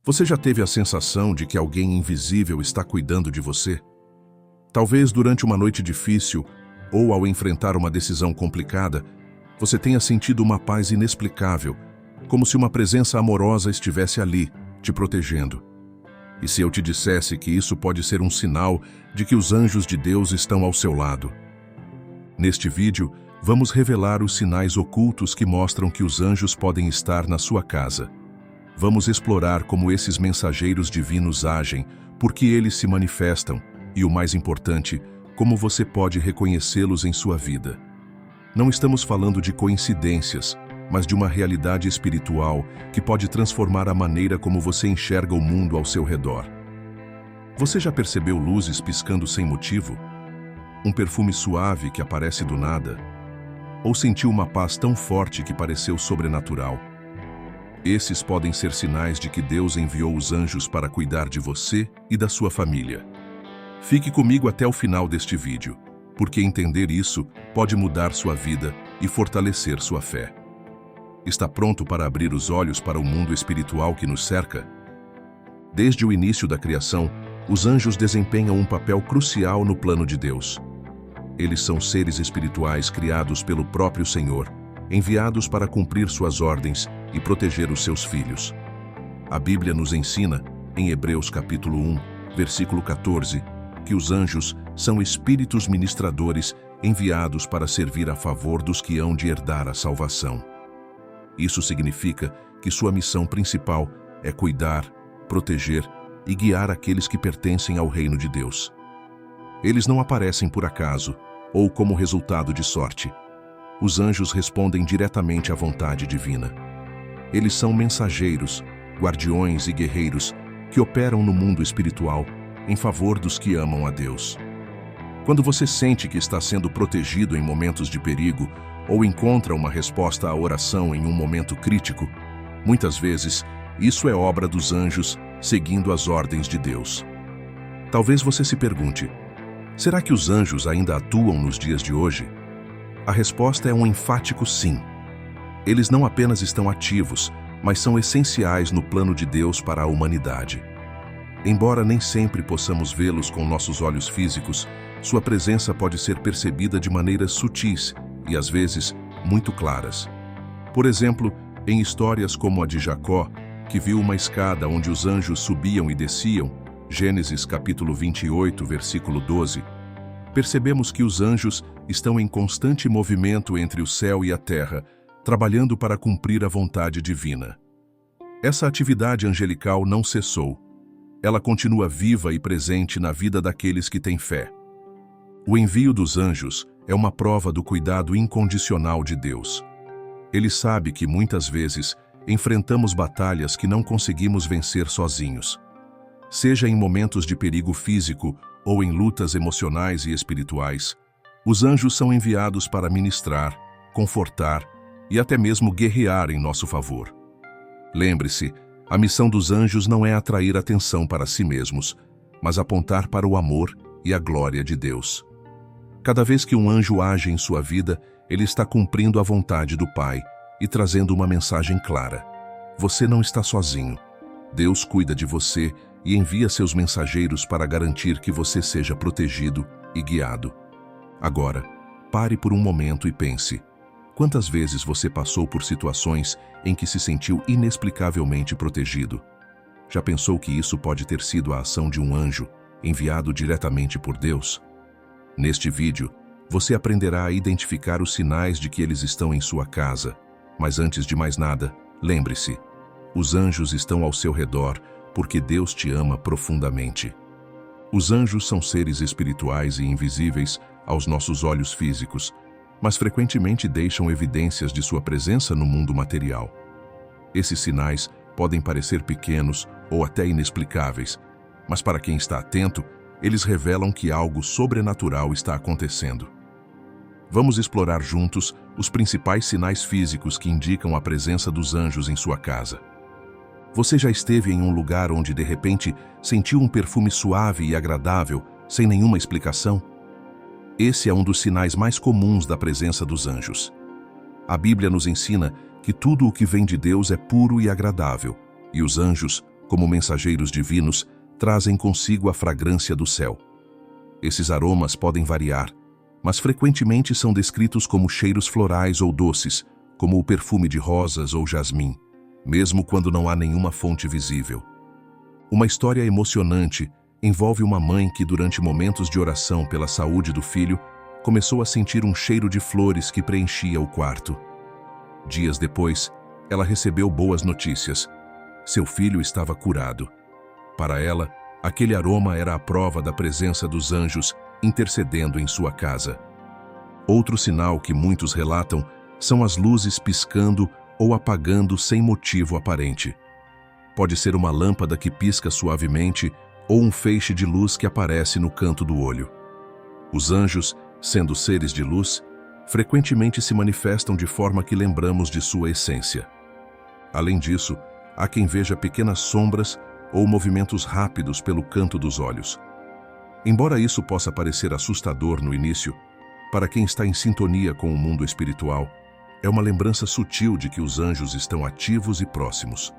Você já teve a sensação de que alguém invisível está cuidando de você? Talvez durante uma noite difícil ou ao enfrentar uma decisão complicada, você tenha sentido uma paz inexplicável, como se uma presença amorosa estivesse ali, te protegendo. E se eu te dissesse que isso pode ser um sinal de que os anjos de Deus estão ao seu lado? Neste vídeo, vamos revelar os sinais ocultos que mostram que os anjos podem estar na sua casa. Vamos explorar como esses mensageiros divinos agem, por que eles se manifestam e, o mais importante, como você pode reconhecê-los em sua vida. Não estamos falando de coincidências, mas de uma realidade espiritual que pode transformar a maneira como você enxerga o mundo ao seu redor. Você já percebeu luzes piscando sem motivo? Um perfume suave que aparece do nada? Ou sentiu uma paz tão forte que pareceu sobrenatural? Esses podem ser sinais de que Deus enviou os anjos para cuidar de você e da sua família. Fique comigo até o final deste vídeo, porque entender isso pode mudar sua vida e fortalecer sua fé. Está pronto para abrir os olhos para o mundo espiritual que nos cerca? Desde o início da criação, os anjos desempenham um papel crucial no plano de Deus. Eles são seres espirituais criados pelo próprio Senhor, enviados para cumprir suas ordens e proteger os seus filhos. A Bíblia nos ensina, em Hebreus capítulo 1, versículo 14, que os anjos são espíritos ministradores enviados para servir a favor dos que hão de herdar a salvação. Isso significa que sua missão principal é cuidar, proteger e guiar aqueles que pertencem ao reino de Deus. Eles não aparecem por acaso ou como resultado de sorte. Os anjos respondem diretamente à vontade divina. Eles são mensageiros, guardiões e guerreiros que operam no mundo espiritual em favor dos que amam a Deus. Quando você sente que está sendo protegido em momentos de perigo ou encontra uma resposta à oração em um momento crítico, muitas vezes isso é obra dos anjos seguindo as ordens de Deus. Talvez você se pergunte: será que os anjos ainda atuam nos dias de hoje? A resposta é um enfático sim. Eles não apenas estão ativos, mas são essenciais no plano de Deus para a humanidade. Embora nem sempre possamos vê-los com nossos olhos físicos, sua presença pode ser percebida de maneiras sutis e, às vezes, muito claras. Por exemplo, em histórias como a de Jacó, que viu uma escada onde os anjos subiam e desciam, Gênesis capítulo 28, versículo 12, percebemos que os anjos estão em constante movimento entre o céu e a terra, trabalhando para cumprir a vontade divina. Essa atividade angelical não cessou. Ela continua viva e presente na vida daqueles que têm fé. O envio dos anjos é uma prova do cuidado incondicional de Deus. Ele sabe que muitas vezes enfrentamos batalhas que não conseguimos vencer sozinhos. Seja em momentos de perigo físico ou em lutas emocionais e espirituais, os anjos são enviados para ministrar, confortar e até mesmo guerrear em nosso favor. Lembre-se, a missão dos anjos não é atrair atenção para si mesmos, mas apontar para o amor e a glória de Deus. Cada vez que um anjo age em sua vida, ele está cumprindo a vontade do Pai e trazendo uma mensagem clara: você não está sozinho. Deus cuida de você e envia seus mensageiros para garantir que você seja protegido e guiado. Agora, pare por um momento e pense: quantas vezes você passou por situações em que se sentiu inexplicavelmente protegido? Já pensou que isso pode ter sido a ação de um anjo, enviado diretamente por Deus? Neste vídeo, você aprenderá a identificar os sinais de que eles estão em sua casa. Mas antes de mais nada, lembre-se: os anjos estão ao seu redor porque Deus te ama profundamente. Os anjos são seres espirituais e invisíveis aos nossos olhos físicos, mas frequentemente deixam evidências de sua presença no mundo material. Esses sinais podem parecer pequenos ou até inexplicáveis, mas para quem está atento, eles revelam que algo sobrenatural está acontecendo. Vamos explorar juntos os principais sinais físicos que indicam a presença dos anjos em sua casa. Você já esteve em um lugar onde de repente sentiu um perfume suave e agradável, sem nenhuma explicação? Esse é um dos sinais mais comuns da presença dos anjos. A Bíblia nos ensina que tudo o que vem de Deus é puro e agradável, e os anjos como mensageiros divinos, trazem consigo a fragrância do céu. Esses aromas podem variar, mas frequentemente são descritos como cheiros florais ou doces, como o perfume de rosas ou jasmim, mesmo quando não há nenhuma fonte visível. Uma história emocionante envolve uma mãe que, durante momentos de oração pela saúde do filho, começou a sentir um cheiro de flores que preenchia o quarto. Dias depois, ela recebeu boas notícias. Seu filho estava curado. Para ela, aquele aroma era a prova da presença dos anjos intercedendo em sua casa. Outro sinal que muitos relatam são as luzes piscando ou apagando sem motivo aparente. Pode ser uma lâmpada que pisca suavemente ou um feixe de luz que aparece no canto do olho. Os anjos, sendo seres de luz, frequentemente se manifestam de forma que lembramos de sua essência. Além disso, há quem veja pequenas sombras ou movimentos rápidos pelo canto dos olhos. Embora isso possa parecer assustador no início, para quem está em sintonia com o mundo espiritual, é uma lembrança sutil de que os anjos estão ativos e próximos.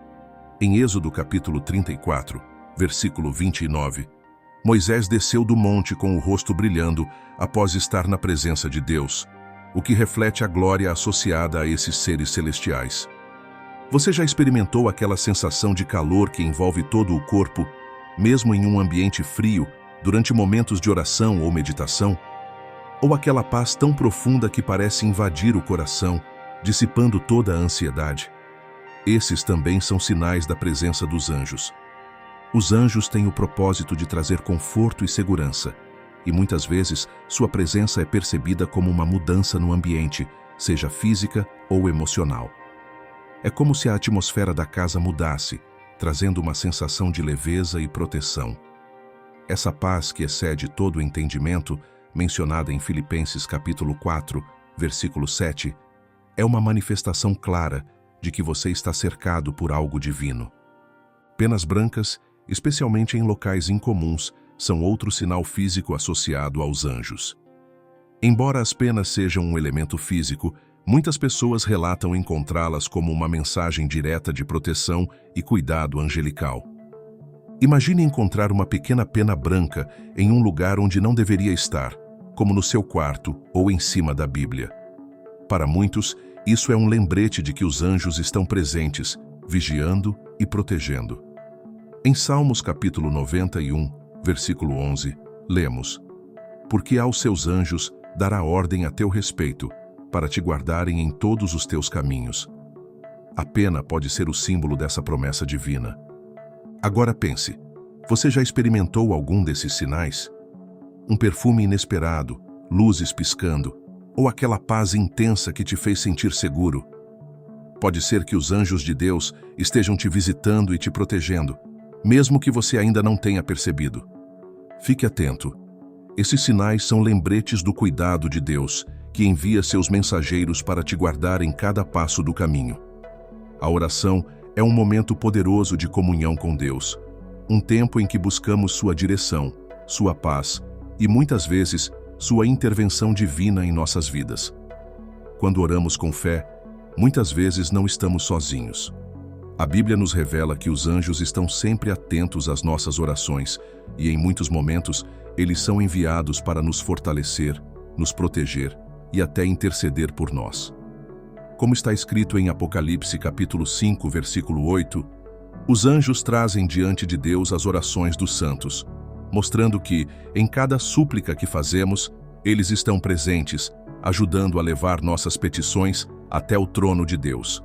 Em Êxodo capítulo 34, versículo 29, Moisés desceu do monte com o rosto brilhando após estar na presença de Deus, o que reflete a glória associada a esses seres celestiais. Você já experimentou aquela sensação de calor que envolve todo o corpo, mesmo em um ambiente frio, durante momentos de oração ou meditação? Ou aquela paz tão profunda que parece invadir o coração, dissipando toda a ansiedade? Esses também são sinais da presença dos anjos. Os anjos têm o propósito de trazer conforto e segurança, e muitas vezes sua presença é percebida como uma mudança no ambiente, seja física ou emocional. É como se a atmosfera da casa mudasse, trazendo uma sensação de leveza e proteção. Essa paz que excede todo o entendimento, mencionada em Filipenses capítulo 4, versículo 7, é uma manifestação clara de que você está cercado por algo divino. Penas brancas, especialmente em locais incomuns, são outro sinal físico associado aos anjos. Embora as penas sejam um elemento físico, muitas pessoas relatam encontrá-las como uma mensagem direta de proteção e cuidado angelical. Imagine encontrar uma pequena pena branca em um lugar onde não deveria estar, como no seu quarto ou em cima da Bíblia. Para muitos, isso é um lembrete de que os anjos estão presentes, vigiando e protegendo. Em Salmos capítulo 91, versículo 11, lemos: Porque aos seus anjos dará ordem a teu respeito, para te guardarem em todos os teus caminhos. A pena pode ser o símbolo dessa promessa divina. Agora pense, você já experimentou algum desses sinais? Um perfume inesperado, luzes piscando, ou aquela paz intensa que te fez sentir seguro? Pode ser que os anjos de Deus estejam te visitando e te protegendo, mesmo que você ainda não tenha percebido. Fique atento. Esses sinais são lembretes do cuidado de Deus, que envia seus mensageiros para te guardar em cada passo do caminho. A oração é um momento poderoso de comunhão com Deus, um tempo em que buscamos sua direção, sua paz e, muitas vezes, sua intervenção divina em nossas vidas. Quando oramos com fé, muitas vezes não estamos sozinhos. A Bíblia nos revela que os anjos estão sempre atentos às nossas orações e, em muitos momentos, eles são enviados para nos fortalecer, nos proteger e até interceder por nós. Como está escrito em Apocalipse capítulo 5, versículo 8, os anjos trazem diante de Deus as orações dos santos, mostrando que, em cada súplica que fazemos, eles estão presentes, ajudando a levar nossas petições até o trono de Deus.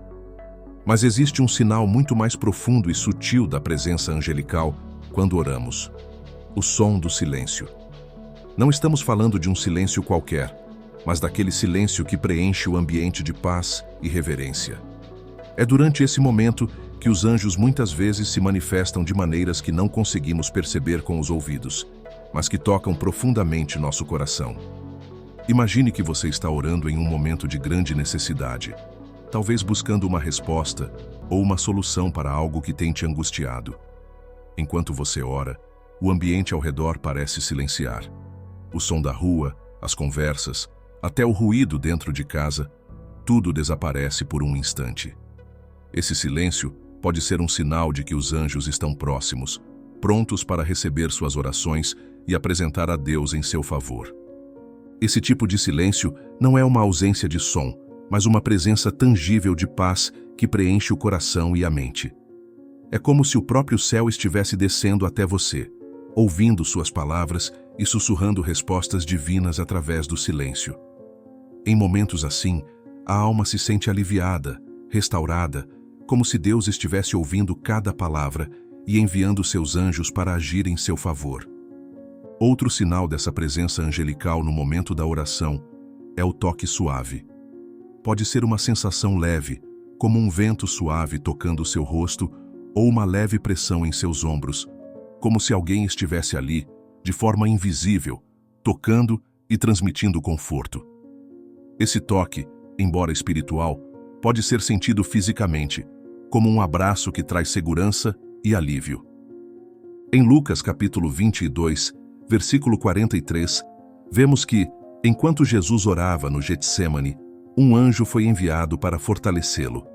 Mas existe um sinal muito mais profundo e sutil da presença angelical quando oramos: o som do silêncio. Não estamos falando de um silêncio qualquer, mas daquele silêncio que preenche o ambiente de paz e reverência. É durante esse momento que os anjos muitas vezes se manifestam de maneiras que não conseguimos perceber com os ouvidos, mas que tocam profundamente nosso coração. Imagine que você está orando em um momento de grande necessidade, talvez buscando uma resposta ou uma solução para algo que tem te angustiado. Enquanto você ora, o ambiente ao redor parece silenciar. O som da rua, as conversas, até o ruído dentro de casa, tudo desaparece por um instante. Esse silêncio pode ser um sinal de que os anjos estão próximos, prontos para receber suas orações e apresentar a Deus em seu favor. Esse tipo de silêncio não é uma ausência de som, mas uma presença tangível de paz que preenche o coração e a mente. É como se o próprio céu estivesse descendo até você, ouvindo suas palavras e sussurrando respostas divinas através do silêncio. Em momentos assim, a alma se sente aliviada, restaurada, como se Deus estivesse ouvindo cada palavra e enviando seus anjos para agir em seu favor. Outro sinal dessa presença angelical no momento da oração é o toque suave. Pode ser uma sensação leve, como um vento suave tocando seu rosto ou uma leve pressão em seus ombros, como se alguém estivesse ali, de forma invisível, tocando e transmitindo conforto. Esse toque, embora espiritual, pode ser sentido fisicamente, como um abraço que traz segurança e alívio. Em Lucas capítulo 22, versículo 43, vemos que, enquanto Jesus orava no Getsêmani, um anjo foi enviado para fortalecê-lo.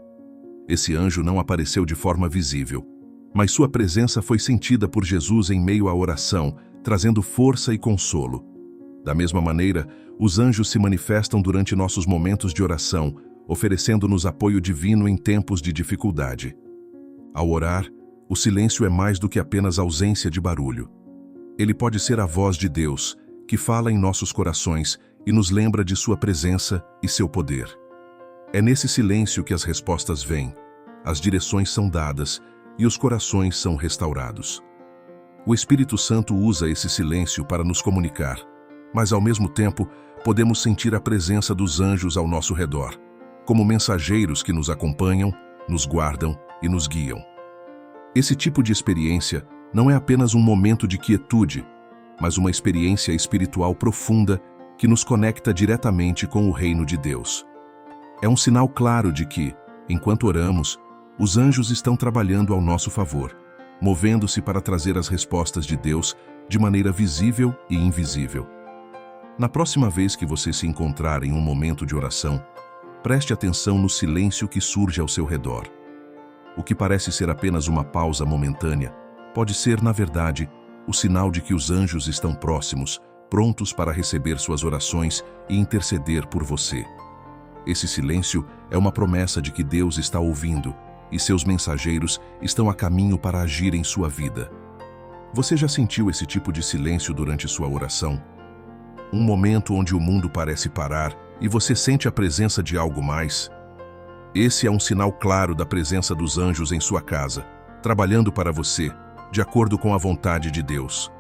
Esse anjo não apareceu de forma visível, mas sua presença foi sentida por Jesus em meio à oração, trazendo força e consolo. Da mesma maneira, os anjos se manifestam durante nossos momentos de oração, oferecendo-nos apoio divino em tempos de dificuldade. Ao orar, o silêncio é mais do que apenas ausência de barulho. Ele pode ser a voz de Deus, que fala em nossos corações e nos lembra de sua presença e seu poder. É nesse silêncio que as respostas vêm, as direções são dadas e os corações são restaurados. O Espírito Santo usa esse silêncio para nos comunicar, mas ao mesmo tempo podemos sentir a presença dos anjos ao nosso redor, como mensageiros que nos acompanham, nos guardam e nos guiam. Esse tipo de experiência não é apenas um momento de quietude, mas uma experiência espiritual profunda que nos conecta diretamente com o reino de Deus. É um sinal claro de que, enquanto oramos, os anjos estão trabalhando ao nosso favor, movendo-se para trazer as respostas de Deus de maneira visível e invisível. Na próxima vez que você se encontrar em um momento de oração, preste atenção no silêncio que surge ao seu redor. O que parece ser apenas uma pausa momentânea, pode ser, na verdade, o sinal de que os anjos estão próximos, prontos para receber suas orações e interceder por você. Esse silêncio é uma promessa de que Deus está ouvindo e seus mensageiros estão a caminho para agir em sua vida. Você já sentiu esse tipo de silêncio durante sua oração? Um momento onde o mundo parece parar e você sente a presença de algo mais? Esse é um sinal claro da presença dos anjos em sua casa, trabalhando para você, de acordo com a vontade de Deus.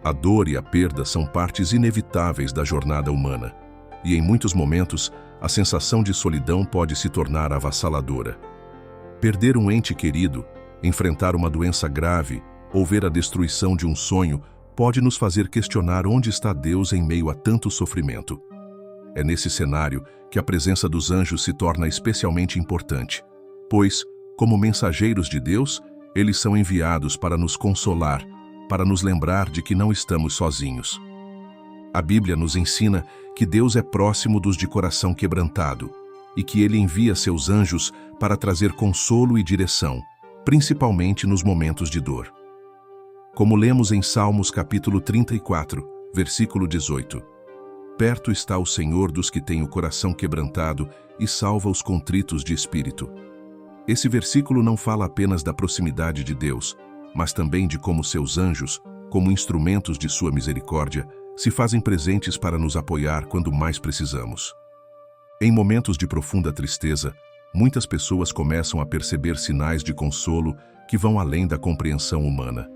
A dor e a perda são partes inevitáveis da jornada humana, e em muitos momentos, a sensação de solidão pode se tornar avassaladora. Perder um ente querido, enfrentar uma doença grave ou ver a destruição de um sonho pode nos fazer questionar onde está Deus em meio a tanto sofrimento. É nesse cenário que a presença dos anjos se torna especialmente importante, pois, como mensageiros de Deus, eles são enviados para nos consolar, para nos lembrar de que não estamos sozinhos. A Bíblia nos ensina que Deus é próximo dos de coração quebrantado e que Ele envia seus anjos para trazer consolo e direção, principalmente nos momentos de dor. Como lemos em Salmos capítulo 34, versículo 18. Perto está o Senhor dos que têm o coração quebrantado e salva os contritos de espírito. Esse versículo não fala apenas da proximidade de Deus, mas também de como seus anjos, como instrumentos de sua misericórdia, se fazem presentes para nos apoiar quando mais precisamos. Em momentos de profunda tristeza, muitas pessoas começam a perceber sinais de consolo que vão além da compreensão humana.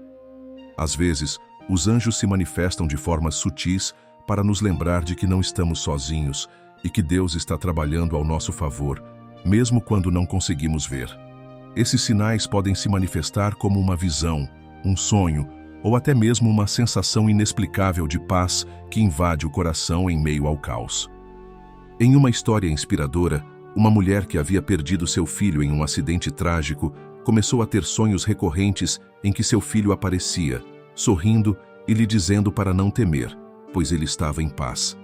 Às vezes, os anjos se manifestam de formas sutis para nos lembrar de que não estamos sozinhos e que Deus está trabalhando ao nosso favor, mesmo quando não conseguimos ver. Esses sinais podem se manifestar como uma visão, um sonho ou até mesmo uma sensação inexplicável de paz que invade o coração em meio ao caos. Em uma história inspiradora, uma mulher que havia perdido seu filho em um acidente trágico começou a ter sonhos recorrentes em que seu filho aparecia, sorrindo e lhe dizendo para não temer, pois ele estava em paz.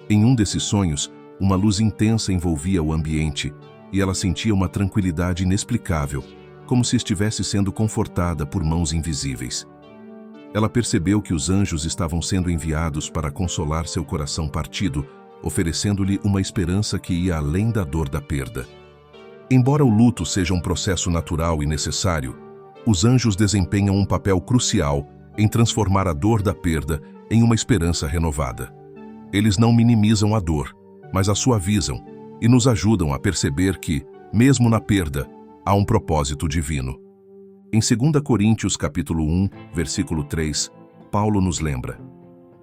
Em um desses sonhos, uma luz intensa envolvia o ambiente e ela sentia uma tranquilidade inexplicável, como se estivesse sendo confortada por mãos invisíveis. Ela percebeu que os anjos estavam sendo enviados para consolar seu coração partido, oferecendo-lhe uma esperança que ia além da dor da perda. Embora o luto seja um processo natural e necessário, os anjos desempenham um papel crucial em transformar a dor da perda em uma esperança renovada. Eles não minimizam a dor, mas a suavizam e nos ajudam a perceber que, mesmo na perda, há um propósito divino. Em 2 Coríntios capítulo 1, versículo 3, Paulo nos lembra: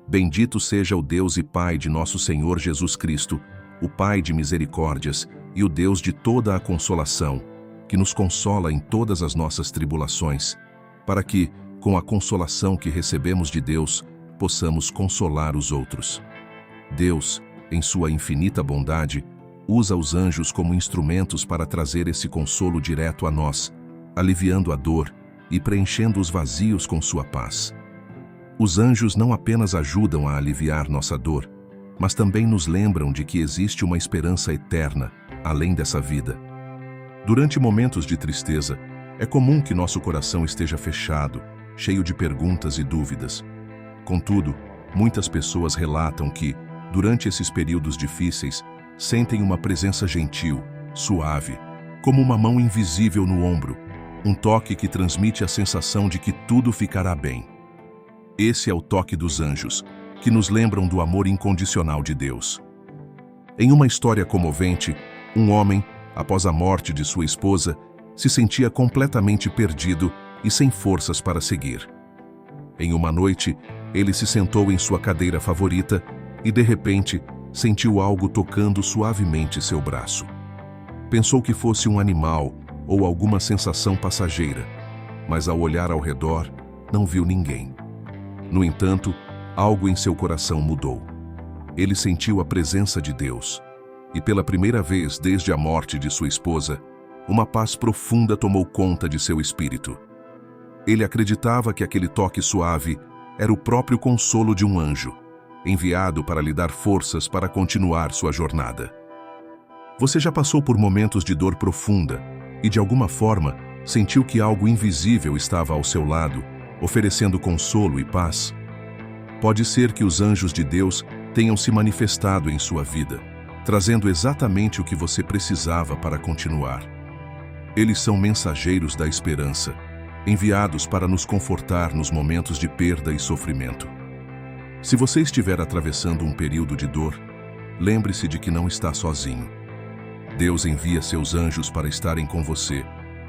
Bendito seja o Deus e Pai de nosso Senhor Jesus Cristo, o Pai de misericórdias e o Deus de toda a consolação, que nos consola em todas as nossas tribulações, para que, com a consolação que recebemos de Deus, possamos consolar os outros. Deus, em sua infinita bondade, usa os anjos como instrumentos para trazer esse consolo direto a nós, aliviando a dor e preenchendo os vazios com sua paz. Os anjos não apenas ajudam a aliviar nossa dor, mas também nos lembram de que existe uma esperança eterna, além dessa vida. Durante momentos de tristeza, é comum que nosso coração esteja fechado, cheio de perguntas e dúvidas. Contudo, muitas pessoas relatam que, durante esses períodos difíceis, sentem uma presença gentil, suave, como uma mão invisível no ombro, um toque que transmite a sensação de que tudo ficará bem. Esse é o toque dos anjos, que nos lembram do amor incondicional de Deus. Em uma história comovente, um homem, após a morte de sua esposa, se sentia completamente perdido e sem forças para seguir. Em uma noite, ele se sentou em sua cadeira favorita e, de repente, sentiu algo tocando suavemente seu braço. Pensou que fosse um animal ou alguma sensação passageira, mas ao olhar ao redor, não viu ninguém. No entanto, algo em seu coração mudou. Ele sentiu a presença de Deus, e pela primeira vez desde a morte de sua esposa, uma paz profunda tomou conta de seu espírito. Ele acreditava que aquele toque suave era o próprio consolo de um anjo, enviado para lhe dar forças para continuar sua jornada. Você já passou por momentos de dor profunda e, de alguma forma, sentiu que algo invisível estava ao seu lado, oferecendo consolo e paz? Pode ser que os anjos de Deus tenham se manifestado em sua vida, trazendo exatamente o que você precisava para continuar. Eles são mensageiros da esperança, enviados para nos confortar nos momentos de perda e sofrimento. Se você estiver atravessando um período de dor, lembre-se de que não está sozinho. Deus envia seus anjos para estarem com você,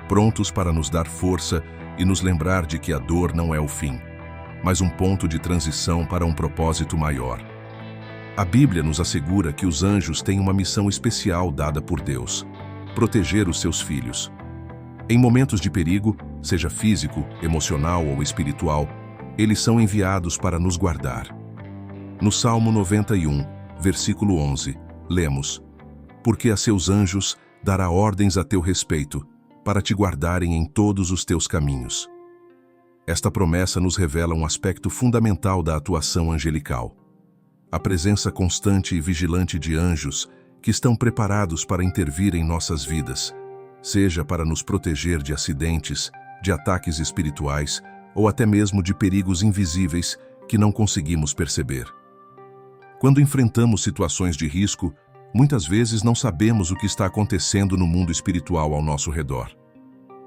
prontos para nos dar força e nos lembrar de que a dor não é o fim, mas um ponto de transição para um propósito maior. A Bíblia nos assegura que os anjos têm uma missão especial dada por Deus: proteger os seus filhos. Em momentos de perigo, seja físico, emocional ou espiritual, eles são enviados para nos guardar. No Salmo 91, versículo 11, lemos: Porque a seus anjos dará ordens a teu respeito, para te guardarem em todos os teus caminhos. Esta promessa nos revela um aspecto fundamental da atuação angelical: a presença constante e vigilante de anjos que estão preparados para intervir em nossas vidas, seja para nos proteger de acidentes, de ataques espirituais ou até mesmo de perigos invisíveis que não conseguimos perceber. Quando enfrentamos situações de risco, muitas vezes não sabemos o que está acontecendo no mundo espiritual ao nosso redor.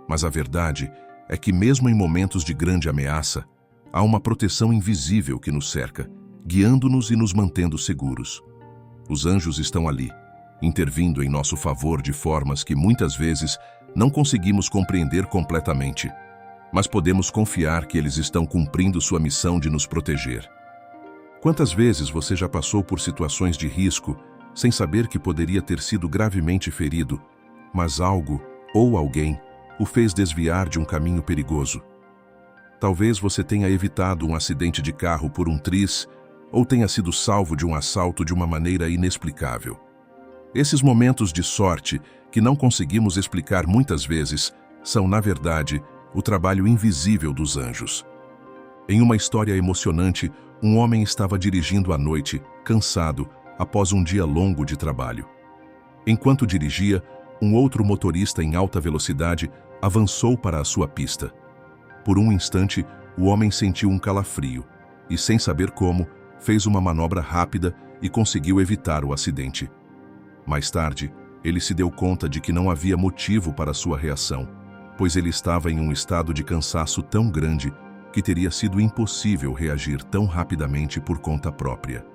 Mas a verdade é que mesmo em momentos de grande ameaça, há uma proteção invisível que nos cerca, guiando-nos e nos mantendo seguros. Os anjos estão ali, intervindo em nosso favor de formas que muitas vezes não conseguimos compreender completamente, mas podemos confiar que eles estão cumprindo sua missão de nos proteger. Quantas vezes você já passou por situações de risco sem saber que poderia ter sido gravemente ferido, mas algo ou alguém o fez desviar de um caminho perigoso? Talvez você tenha evitado um acidente de carro por um triz ou tenha sido salvo de um assalto de uma maneira inexplicável. Esses momentos de sorte, que não conseguimos explicar muitas vezes, são, na verdade, o trabalho invisível dos anjos. Em uma história emocionante, um homem estava dirigindo à noite, cansado, após um dia longo de trabalho. Enquanto dirigia, um outro motorista em alta velocidade avançou para a sua pista. Por um instante, o homem sentiu um calafrio e, sem saber como, fez uma manobra rápida e conseguiu evitar o acidente. Mais tarde, ele se deu conta de que não havia motivo para sua reação, pois ele estava em um estado de cansaço tão grande que teria sido impossível reagir tão rapidamente por conta própria.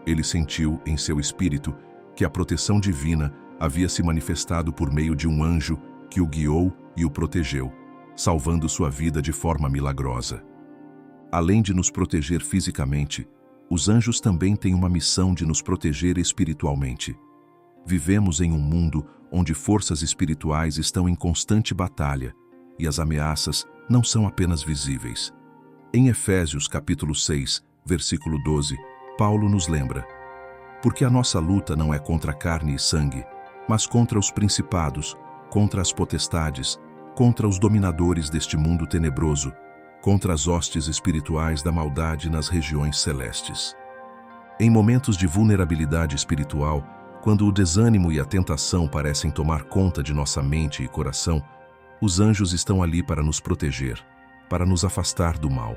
Ele sentiu em seu espírito que a proteção divina havia se manifestado por meio de um anjo que o guiou e o protegeu, salvando sua vida de forma milagrosa. Além de nos proteger fisicamente, os anjos também têm uma missão de nos proteger espiritualmente. Vivemos em um mundo onde forças espirituais estão em constante batalha e as ameaças não são apenas visíveis. Em Efésios capítulo 6, versículo 12, Paulo nos lembra: porque a nossa luta não é contra carne e sangue, mas contra os principados, contra as potestades, contra os dominadores deste mundo tenebroso, contra as hostes espirituais da maldade nas regiões celestes. Em momentos de vulnerabilidade espiritual, quando o desânimo e a tentação parecem tomar conta de nossa mente e coração, os anjos estão ali para nos proteger, para nos afastar do mal.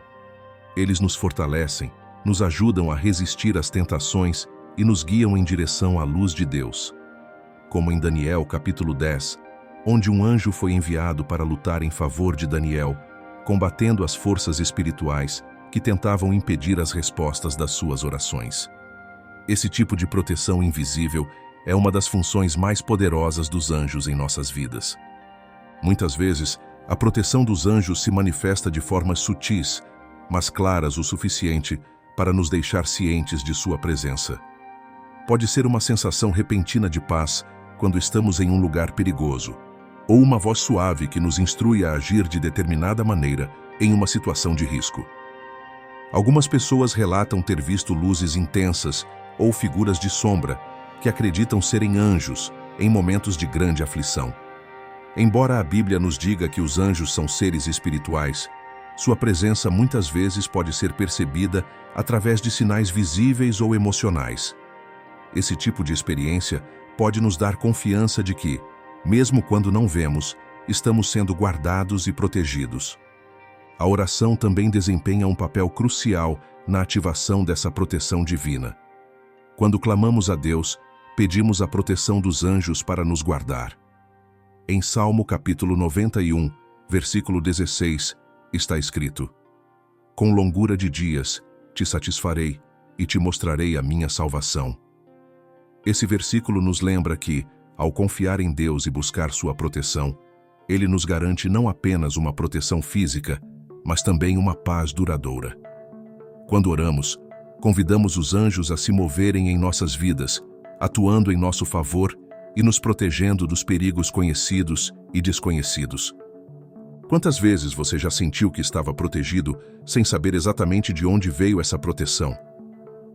Eles nos fortalecem, nos ajudam a resistir às tentações e nos guiam em direção à luz de Deus. Como em Daniel capítulo 10, onde um anjo foi enviado para lutar em favor de Daniel, combatendo as forças espirituais que tentavam impedir as respostas das suas orações. Esse tipo de proteção invisível é uma das funções mais poderosas dos anjos em nossas vidas. Muitas vezes, a proteção dos anjos se manifesta de formas sutis, mas claras o suficiente para nos deixar cientes de sua presença. Pode ser uma sensação repentina de paz quando estamos em um lugar perigoso, ou uma voz suave que nos instrui a agir de determinada maneira em uma situação de risco. Algumas pessoas relatam ter visto luzes intensas ou figuras de sombra que acreditam serem anjos em momentos de grande aflição. Embora a Bíblia nos diga que os anjos são seres espirituais, sua presença muitas vezes pode ser percebida através de sinais visíveis ou emocionais. Esse tipo de experiência pode nos dar confiança de que, mesmo quando não vemos, estamos sendo guardados e protegidos. A oração também desempenha um papel crucial na ativação dessa proteção divina. Quando clamamos a Deus, pedimos a proteção dos anjos para nos guardar. Em Salmo capítulo 91, versículo 16, está escrito: com longura de dias te satisfarei e te mostrarei a minha salvação. Esse versículo nos lembra que, ao confiar em Deus e buscar sua proteção, Ele nos garante não apenas uma proteção física, mas também uma paz duradoura. Quando oramos, convidamos os anjos a se moverem em nossas vidas, atuando em nosso favor e nos protegendo dos perigos conhecidos e desconhecidos. Quantas vezes você já sentiu que estava protegido sem saber exatamente de onde veio essa proteção?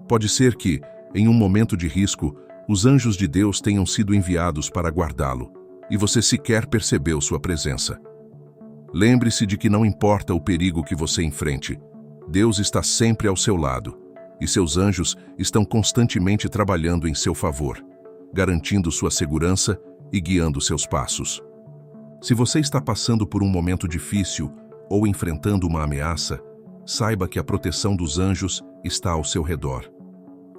Pode ser que, em um momento de risco, os anjos de Deus tenham sido enviados para guardá-lo, e você sequer percebeu sua presença. Lembre-se de que não importa o perigo que você enfrente, Deus está sempre ao seu lado, e seus anjos estão constantemente trabalhando em seu favor, garantindo sua segurança e guiando seus passos. Se você está passando por um momento difícil ou enfrentando uma ameaça, saiba que a proteção dos anjos está ao seu redor.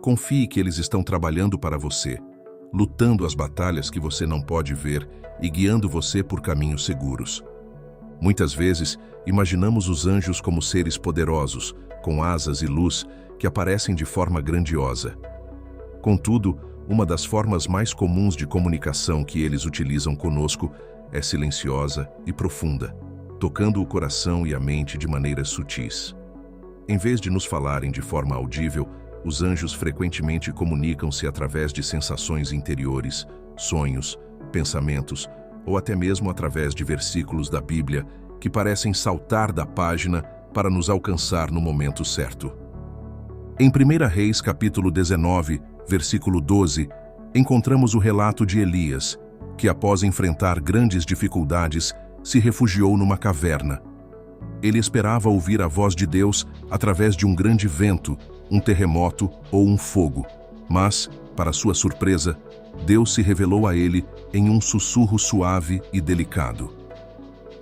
Confie que eles estão trabalhando para você, lutando as batalhas que você não pode ver e guiando você por caminhos seguros. Muitas vezes, imaginamos os anjos como seres poderosos, com asas e luz, que aparecem de forma grandiosa. Contudo, uma das formas mais comuns de comunicação que eles utilizam conosco é silenciosa e profunda, tocando o coração e a mente de maneiras sutis. Em vez de nos falarem de forma audível, os anjos frequentemente comunicam-se através de sensações interiores, sonhos, pensamentos, ou até mesmo através de versículos da Bíblia que parecem saltar da página para nos alcançar no momento certo. Em 1 Reis, capítulo 19, versículo 12, encontramos o relato de Elias, que após enfrentar grandes dificuldades, se refugiou numa caverna. Ele esperava ouvir a voz de Deus através de um grande vento, um terremoto ou um fogo. Mas, para sua surpresa, Deus se revelou a ele em um sussurro suave e delicado.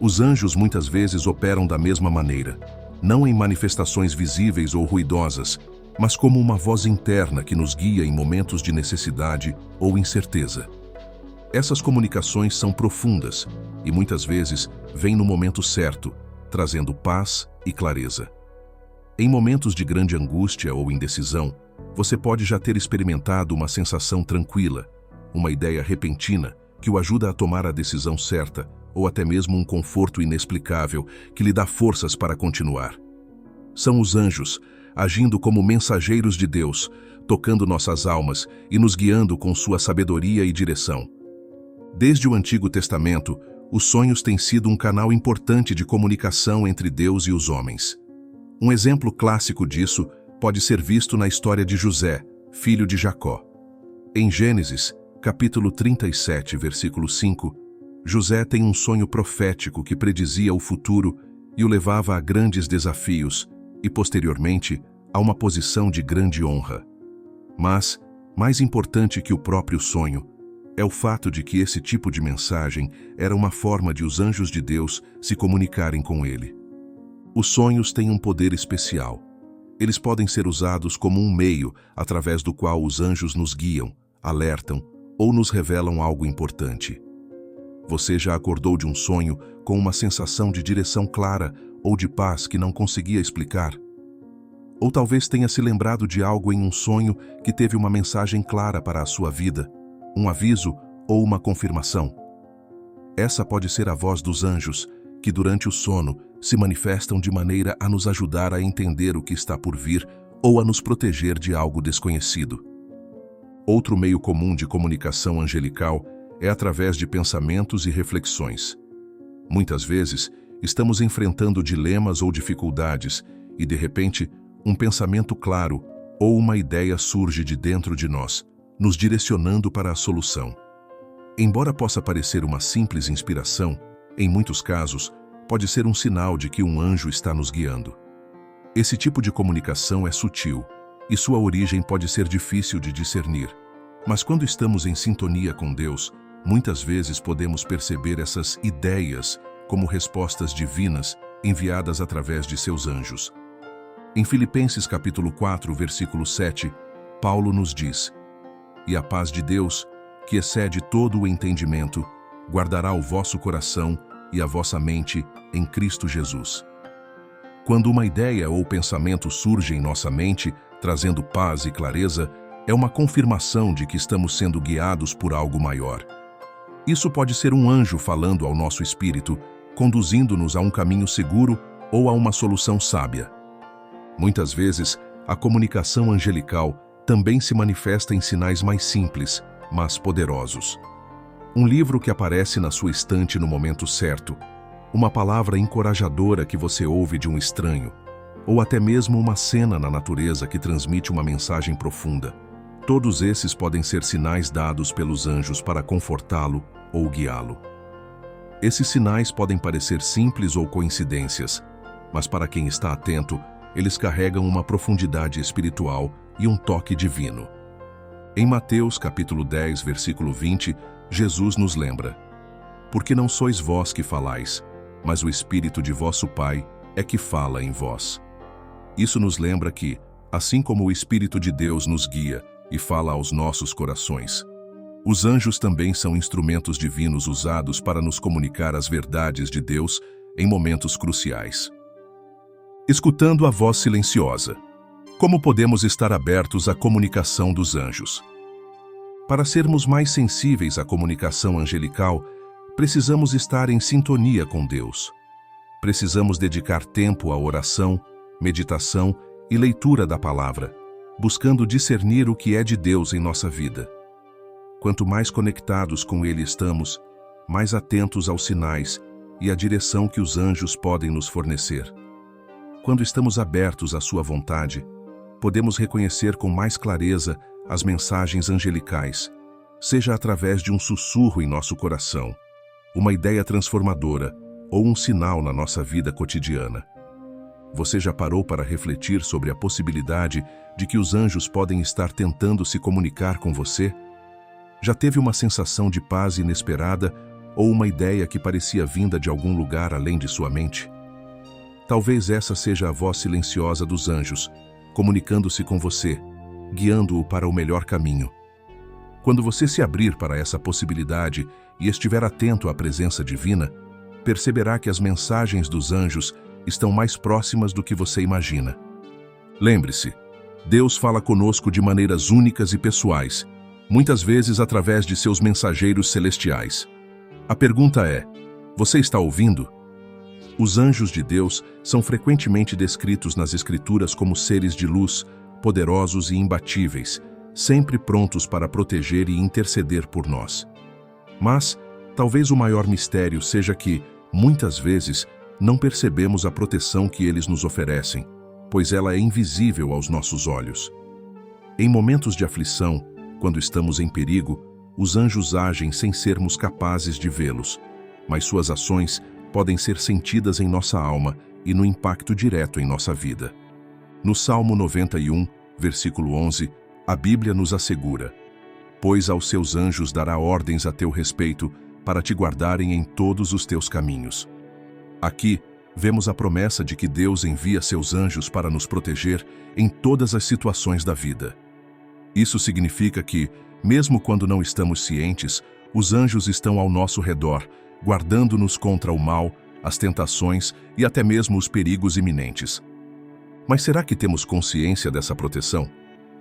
Os anjos muitas vezes operam da mesma maneira, não em manifestações visíveis ou ruidosas, mas como uma voz interna que nos guia em momentos de necessidade ou incerteza. Essas comunicações são profundas e muitas vezes vêm no momento certo, trazendo paz e clareza. Em momentos de grande angústia ou indecisão, você pode já ter experimentado uma sensação tranquila, uma ideia repentina que o ajuda a tomar a decisão certa, ou até mesmo um conforto inexplicável que lhe dá forças para continuar. São os anjos, agindo como mensageiros de Deus, tocando nossas almas e nos guiando com sua sabedoria e direção. Desde o Antigo Testamento, os sonhos têm sido um canal importante de comunicação entre Deus e os homens. Um exemplo clássico disso pode ser visto na história de José, filho de Jacó. Em Gênesis, capítulo 37, versículo 5, José tem um sonho profético que predizia o futuro e o levava a grandes desafios e, posteriormente, a uma posição de grande honra. Mas, mais importante que o próprio sonho, é o fato de que esse tipo de mensagem era uma forma de os anjos de Deus se comunicarem com ele. Os sonhos têm um poder especial. Eles podem ser usados como um meio através do qual os anjos nos guiam, alertam ou nos revelam algo importante. Você já acordou de um sonho com uma sensação de direção clara ou de paz que não conseguia explicar? Ou talvez tenha se lembrado de algo em um sonho que teve uma mensagem clara para a sua vida, um aviso ou uma confirmação? Essa pode ser a voz dos anjos, que durante o sono se manifestam de maneira a nos ajudar a entender o que está por vir ou a nos proteger de algo desconhecido. Outro meio comum de comunicação angelical é através de pensamentos e reflexões. Muitas vezes, estamos enfrentando dilemas ou dificuldades e, de repente, um pensamento claro ou uma ideia surge de dentro de nós, nos direcionando para a solução. Embora possa parecer uma simples inspiração, em muitos casos, pode ser um sinal de que um anjo está nos guiando. Esse tipo de comunicação é sutil e sua origem pode ser difícil de discernir. Mas quando estamos em sintonia com Deus, muitas vezes podemos perceber essas ideias como respostas divinas enviadas através de seus anjos. Em Filipenses capítulo 4, versículo 7, Paulo nos diz: "E a paz de Deus, que excede todo o entendimento, guardará o vosso coração e a vossa mente em Cristo Jesus." Quando uma ideia ou pensamento surge em nossa mente, trazendo paz e clareza, é uma confirmação de que estamos sendo guiados por algo maior. Isso pode ser um anjo falando ao nosso espírito, conduzindo-nos a um caminho seguro ou a uma solução sábia. Muitas vezes, a comunicação angelical também se manifesta em sinais mais simples, mas poderosos. Um livro que aparece na sua estante no momento certo, uma palavra encorajadora que você ouve de um estranho, ou até mesmo uma cena na natureza que transmite uma mensagem profunda. Todos esses podem ser sinais dados pelos anjos para confortá-lo ou guiá-lo. Esses sinais podem parecer simples ou coincidências, mas para quem está atento, eles carregam uma profundidade espiritual e um toque divino. Em Mateus capítulo 10, versículo 20, Jesus nos lembra: "Porque não sois vós que falais, mas o Espírito de vosso Pai é que fala em vós." Isso nos lembra que, assim como o Espírito de Deus nos guia e fala aos nossos corações, os anjos também são instrumentos divinos usados para nos comunicar as verdades de Deus em momentos cruciais. Escutando a voz silenciosa. Como podemos estar abertos à comunicação dos anjos? Para sermos mais sensíveis à comunicação angelical, precisamos estar em sintonia com Deus. Precisamos dedicar tempo à oração, meditação e leitura da palavra, buscando discernir o que é de Deus em nossa vida. Quanto mais conectados com Ele estamos, mais atentos aos sinais e à direção que os anjos podem nos fornecer. Quando estamos abertos à sua vontade, podemos reconhecer com mais clareza as mensagens angelicais, seja através de um sussurro em nosso coração, uma ideia transformadora ou um sinal na nossa vida cotidiana. Você já parou para refletir sobre a possibilidade de que os anjos podem estar tentando se comunicar com você? Já teve uma sensação de paz inesperada ou uma ideia que parecia vinda de algum lugar além de sua mente? Talvez essa seja a voz silenciosa dos anjos, comunicando-se com você, guiando-o para o melhor caminho. Quando você se abrir para essa possibilidade e estiver atento à presença divina, perceberá que as mensagens dos anjos estão mais próximas do que você imagina. Lembre-se, Deus fala conosco de maneiras únicas e pessoais, muitas vezes através de seus mensageiros celestiais. A pergunta é: você está ouvindo? Os anjos de Deus são frequentemente descritos nas Escrituras como seres de luz, poderosos e imbatíveis, sempre prontos para proteger e interceder por nós. Mas, talvez o maior mistério seja que, muitas vezes, não percebemos a proteção que eles nos oferecem, pois ela é invisível aos nossos olhos. Em momentos de aflição, quando estamos em perigo, os anjos agem sem sermos capazes de vê-los, mas suas ações podem ser sentidas em nossa alma e no impacto direto em nossa vida. No Salmo 91, versículo 11, a Bíblia nos assegura: pois aos seus anjos dará ordens a teu respeito, para te guardarem em todos os teus caminhos. Aqui, vemos a promessa de que Deus envia seus anjos para nos proteger em todas as situações da vida. Isso significa que, mesmo quando não estamos cientes, os anjos estão ao nosso redor, guardando-nos contra o mal, as tentações e até mesmo os perigos iminentes. Mas será que temos consciência dessa proteção?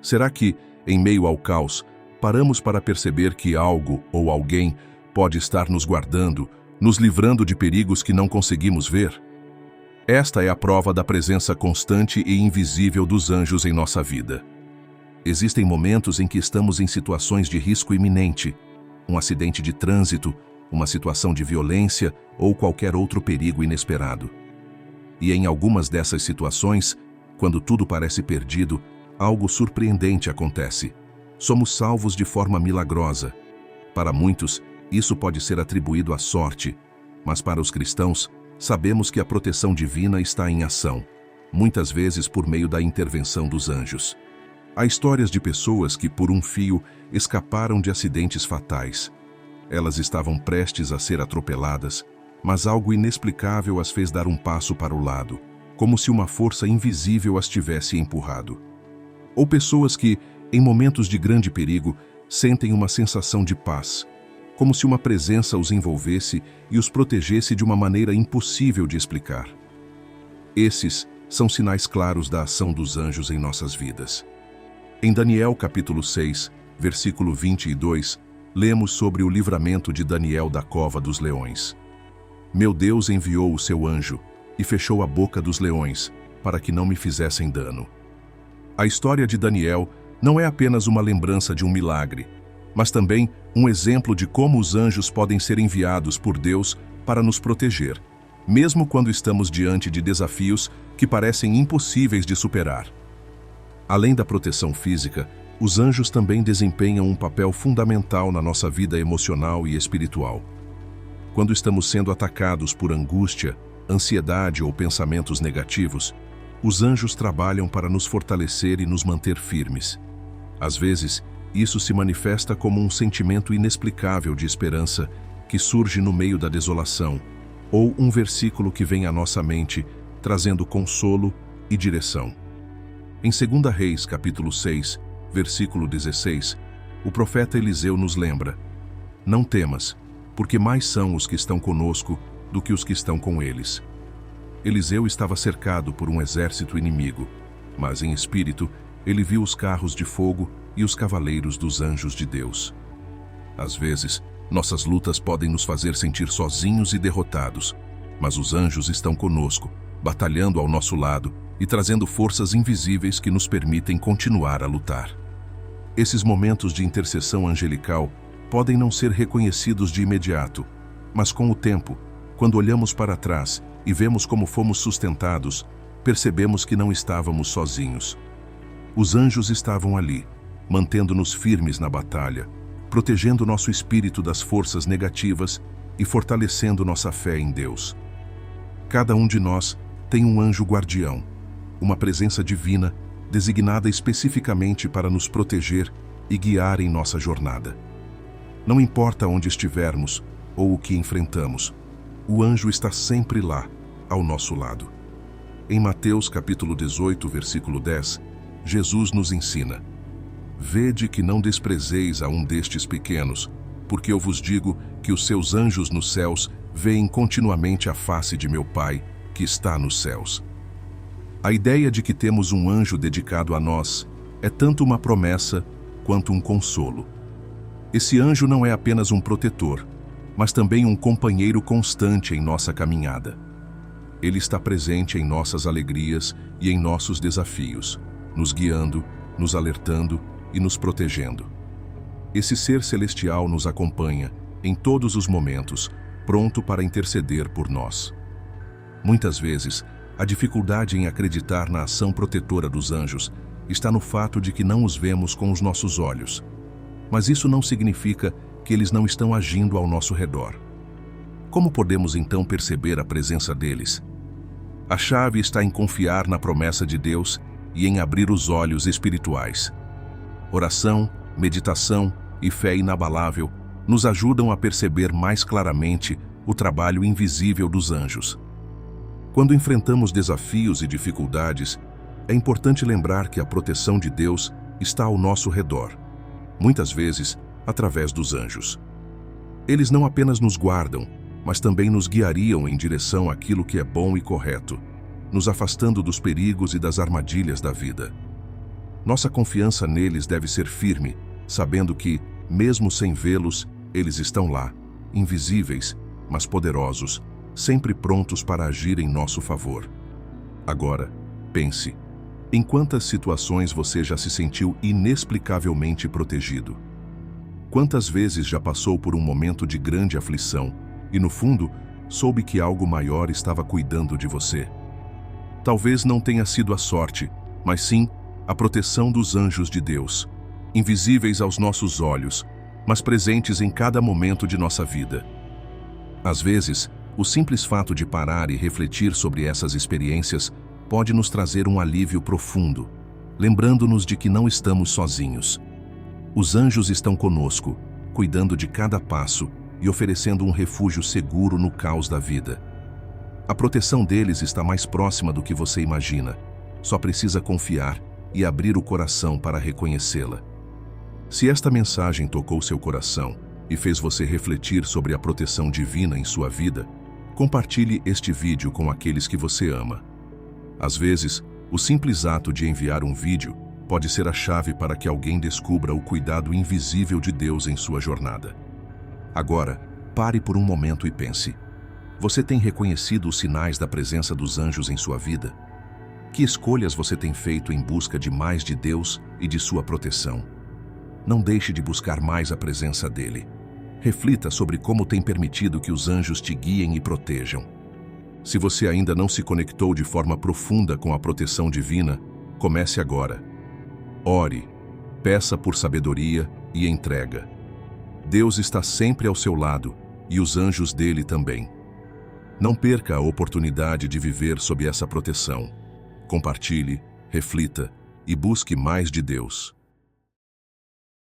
Será que, em meio ao caos, paramos para perceber que algo ou alguém pode estar nos guardando, nos livrando de perigos que não conseguimos ver? Esta é a prova da presença constante e invisível dos anjos em nossa vida. Existem momentos em que estamos em situações de risco iminente, um acidente de trânsito, uma situação de violência ou qualquer outro perigo inesperado. E em algumas dessas situações, quando tudo parece perdido, algo surpreendente acontece. Somos salvos de forma milagrosa. Para muitos, isso pode ser atribuído à sorte, mas para os cristãos, sabemos que a proteção divina está em ação, muitas vezes por meio da intervenção dos anjos. Há histórias de pessoas que, por um fio, escaparam de acidentes fatais. Elas estavam prestes a ser atropeladas, mas algo inexplicável as fez dar um passo para o lado, como se uma força invisível as tivesse empurrado. Ou pessoas que, em momentos de grande perigo, sentem uma sensação de paz, como se uma presença os envolvesse e os protegesse de uma maneira impossível de explicar. Esses são sinais claros da ação dos anjos em nossas vidas. Em Daniel capítulo 6, versículo 22, lemos sobre o livramento de Daniel da cova dos leões. Meu Deus enviou o seu anjo e fechou a boca dos leões, para que não me fizessem dano. A história de Daniel não é apenas uma lembrança de um milagre, mas também um exemplo de como os anjos podem ser enviados por Deus para nos proteger, mesmo quando estamos diante de desafios que parecem impossíveis de superar. Além da proteção física, os anjos também desempenham um papel fundamental na nossa vida emocional e espiritual. Quando estamos sendo atacados por angústia, ansiedade ou pensamentos negativos, os anjos trabalham para nos fortalecer e nos manter firmes. Às vezes, isso se manifesta como um sentimento inexplicável de esperança que surge no meio da desolação, ou um versículo que vem à nossa mente, trazendo consolo e direção. Em 2 Reis, capítulo 6, versículo 16, o profeta Eliseu nos lembra: não temas, porque mais são os que estão conosco do que os que estão com eles. Eliseu estava cercado por um exército inimigo, mas em espírito ele viu os carros de fogo e os cavaleiros dos anjos de Deus. Às vezes, nossas lutas podem nos fazer sentir sozinhos e derrotados, mas os anjos estão conosco, batalhando ao nosso lado e trazendo forças invisíveis que nos permitem continuar a lutar. Esses momentos de intercessão angelical podem não ser reconhecidos de imediato, mas com o tempo, quando olhamos para trás e vemos como fomos sustentados, percebemos que não estávamos sozinhos. Os anjos estavam ali, mantendo-nos firmes na batalha, protegendo nosso espírito das forças negativas e fortalecendo nossa fé em Deus. Cada um de nós tem um anjo guardião, uma presença divina designada especificamente para nos proteger e guiar em nossa jornada. Não importa onde estivermos, ou o que enfrentamos, o anjo está sempre lá, ao nosso lado. Em Mateus capítulo 18, versículo 10, Jesus nos ensina: Vede que não desprezeis a um destes pequenos, porque eu vos digo que os seus anjos nos céus veem continuamente a face de meu Pai, que está nos céus. A ideia de que temos um anjo dedicado a nós é tanto uma promessa quanto um consolo. Esse anjo não é apenas um protetor, mas também um companheiro constante em nossa caminhada. Ele está presente em nossas alegrias e em nossos desafios, nos guiando, nos alertando e nos protegendo. Esse ser celestial nos acompanha em todos os momentos, pronto para interceder por nós. Muitas vezes, a dificuldade em acreditar na ação protetora dos anjos está no fato de que não os vemos com os nossos olhos. Mas isso não significa que eles não estão agindo ao nosso redor. Como podemos então perceber a presença deles? A chave está em confiar na promessa de Deus e em abrir os olhos espirituais. Oração, meditação e fé inabalável nos ajudam a perceber mais claramente o trabalho invisível dos anjos. Quando enfrentamos desafios e dificuldades, é importante lembrar que a proteção de Deus está ao nosso redor, muitas vezes através dos anjos. Eles não apenas nos guardam, mas também nos guiariam em direção àquilo que é bom e correto, nos afastando dos perigos e das armadilhas da vida. Nossa confiança neles deve ser firme, sabendo que, mesmo sem vê-los, eles estão lá, invisíveis, mas poderosos, sempre prontos para agir em nosso favor. Agora, pense, em quantas situações você já se sentiu inexplicavelmente protegido? Quantas vezes já passou por um momento de grande aflição e, no fundo, soube que algo maior estava cuidando de você? Talvez não tenha sido a sorte, mas sim a proteção dos anjos de Deus, invisíveis aos nossos olhos, mas presentes em cada momento de nossa vida. Às vezes, o simples fato de parar e refletir sobre essas experiências pode nos trazer um alívio profundo, lembrando-nos de que não estamos sozinhos. Os anjos estão conosco, cuidando de cada passo e oferecendo um refúgio seguro no caos da vida. A proteção deles está mais próxima do que você imagina. Só precisa confiar e abrir o coração para reconhecê-la. Se esta mensagem tocou seu coração e fez você refletir sobre a proteção divina em sua vida, compartilhe este vídeo com aqueles que você ama. Às vezes, o simples ato de enviar um vídeo pode ser a chave para que alguém descubra o cuidado invisível de Deus em sua jornada. Agora, pare por um momento e pense. Você tem reconhecido os sinais da presença dos anjos em sua vida? Que escolhas você tem feito em busca de mais de Deus e de sua proteção? Não deixe de buscar mais a presença dele. Reflita sobre como tem permitido que os anjos te guiem e protejam. Se você ainda não se conectou de forma profunda com a proteção divina, comece agora. Ore, peça por sabedoria e entrega. Deus está sempre ao seu lado e os anjos dele também. Não perca a oportunidade de viver sob essa proteção. Compartilhe, reflita e busque mais de Deus.